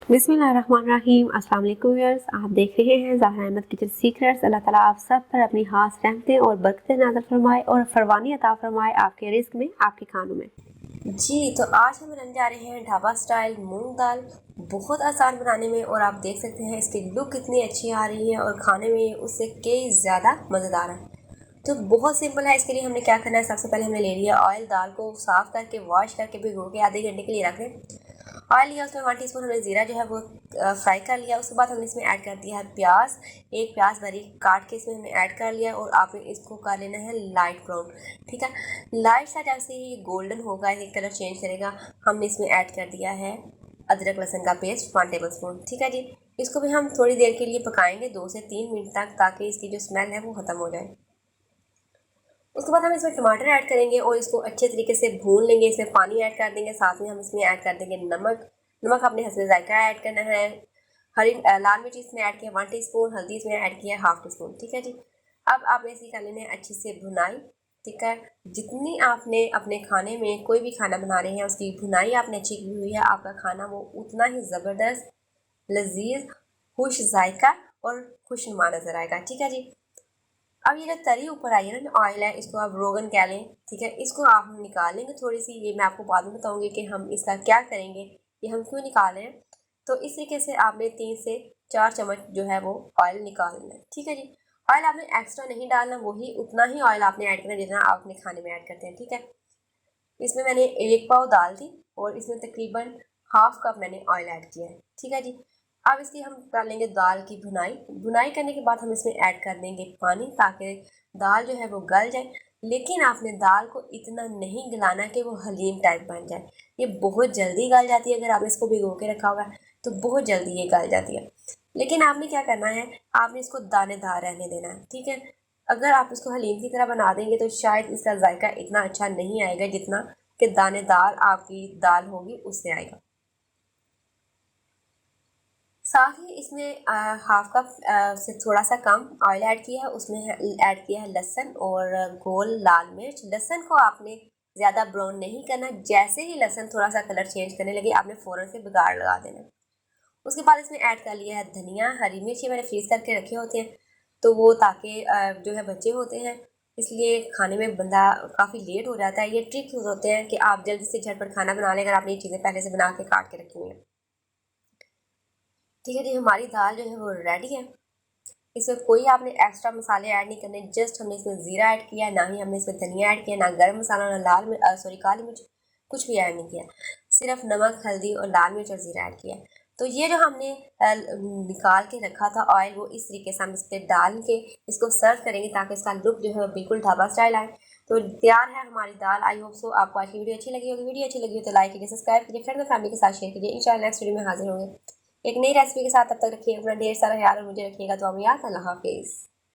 बिस्मिल्लाहिर्रहमानिर्रहीम। अस्सलाम वालेकुम व्यूअर्स, आप देख रहे हैं ज़हरा अहमद किचन सीक्रेट्स। अल्लाह ताला आप सब पर अपनी खास रहमतें और बरकतें नाज़िल फरमाए और फरवानी अता फरमाए आपके रिस्क में, आपके खानों में। जी तो आज हम बनाने जा रहे हैं ढाबा स्टाइल मूंग दाल। बहुत आसान बनाने में और आप देख सकते हैं इसकी लुक कितनी अच्छी आ रही है और खाने में उससे कई ज़्यादा मज़ेदार है। तो बहुत सिंपल है। इसके लिए हमने क्या करना है, सबसे पहले हमने ले लिया ऑयल। दाल को साफ़ करके वॉश करके भिगो के आधे घंटे के लिए रख लें। ऑयल लिया, उसमें 1 टीस्पून हमने ज़ीरा जो है वो फ्राई कर लिया। उसके बाद हमने इसमें ऐड कर दिया है प्याज। एक प्याज बारीक काट के इसमें हमने ऐड कर लिया और आपने इसको कर लेना है लाइट ब्राउन। ठीक है, लाइट सा जैसे ही गोल्डन होगा, ये कलर चेंज करेगा, हमने इसमें ऐड कर दिया है अदरक लहसुन का पेस्ट 1 टेबलस्पून। ठीक है जी, इसको भी हम थोड़ी देर के लिए पकाएंगे 2 से 3 मिनट तक, ताकि इसकी जो स्मेल है वो ख़त्म हो जाए। उसके बाद हम इसमें टमाटर ऐड करेंगे और इसको अच्छे तरीके से भून लेंगे। इसमें पानी ऐड कर देंगे, साथ में हम इसमें ऐड कर देंगे नमक। नमक अपने हस्बे जायका ऐड करना है। हरी लाल मिर्च इसमें ऐड किया 1 टीस्पून। हल्दी इसमें ऐड किया 1/2 टीस्पून। ठीक है जी, अब आपने इसी कर लेने अच्छे से भुनाई। ठीक है, जितनी आपने अपने खाने में कोई भी खाना बना रहे हैं उसकी भुनाई आपने अच्छी की हुई है, आपका खाना वो उतना ही ज़बरदस्त, लजीज, खुश जायका और खुशनुमा नज़र आएगा। ठीक है जी, अब ये जो तरी ऊपर आई है ना, ऑयल है, इसको आप रोगन कह लें। ठीक है, इसको आप हम निकाल लेंगे थोड़ी सी। ये मैं आपको बाद में बताऊंगी कि हम इसका क्या करेंगे, ये हम क्यों निकाल रहे हैं। तो इस तरीके से आपने 3 से 4 चम्मच जो है वो ऑयल निकाल लेना है। ठीक है जी, ऑयल आपने एक्स्ट्रा नहीं डालना, वही उतना ही ऑयल आपने ऐड करना जितना आप अपने खाने में ऐड करते हैं। ठीक है, इसमें मैंने 1 पाव दाल थी और इसमें तकरीबन हाफ कप मैंने ऑयल ऐड किया है। ठीक है जी, अब इसकी हम कर लेंगे दाल की भुनाई। भुनाई करने के बाद हम इसमें ऐड कर देंगे पानी, ताकि दाल जो है वो गल जाए। लेकिन आपने दाल को इतना नहीं गलाना कि वो हलीम टाइप बन जाए। ये बहुत जल्दी गल जाती है, अगर आपने इसको भिगो के रखा हुआ है तो बहुत जल्दी ये गल जाती है। लेकिन आपने क्या करना है, आपने इसको दानेदार रहने देना है। ठीक है, अगर आप इसको हलीम की तरह बना देंगे तो शायद इसका जायका इतना अच्छा नहीं आएगा जितना कि दानेदार आपकी दाल होगी उससे आएगा। साथ ही इसमें हाफ कप से थोड़ा सा कम ऑयल ऐड किया है। उसमें ऐड किया है लहसुन और गोल लाल मिर्च। लहसुन को आपने ज़्यादा ब्राउन नहीं करना, जैसे ही लहसुन थोड़ा सा कलर चेंज करने लगे आपने फ़ौरन से बिगाड़ लगा देना। उसके बाद इसमें ऐड कर लिया है धनिया, हरी मिर्च। ये मैंने फ्रीज़ करके रखे होते हैं, तो वो ताकि जो है बच्चे होते हैं, इसलिए खाने में बंदा काफ़ी लेट हो जाता है। ये ट्रिक्स होते हैं कि आप जल्दी से झटपट खाना बना लें अगर आपने ये चीज़ें पहले से बना के काट के रखी हुई हैं। ठीक है जी, हमारी दाल जो है वो रेडी है। इसमें कोई आपने एक्स्ट्रा मसाले ऐड नहीं करने, जस्ट हमने इसमें ज़ीरा ऐड किया, ना ही हमने इसमें धनिया ऐड किया, ना गर्म मसाला, ना लाल मिर्च काली मिर्च, कुछ भी ऐड नहीं किया। सिर्फ नमक, हल्दी और लाल मिर्च और ज़ीरा ऐड किया। तो ये जो हमने निकाल के रखा था ऑयल, वो इस तरीके से हम इस पर डाल के इसको सर्व करेंगे ताकि इसका लुक जो है वो बिल्कुल ढाबा स्टाइल आए। तो तैयार है हमारी दाल। आई होप सो आपको आज की वीडियो अच्छी लगी होगी। वीडियो अच्छी लगी हो तो लाइक कीजिए, सब्सक्राइब कीजिए, फ्रेंड और फैमिली के साथ शेयर कीजिए। इंशाल्लाह नेक्स्ट वीडियो में हाजिर होंगे एक नई रेसिपी के साथ। तब तक रखिए अपना ढेर सारा ख्याल और मुझे रखिएगा। तो हम याद, अल्लाह हाफिज़।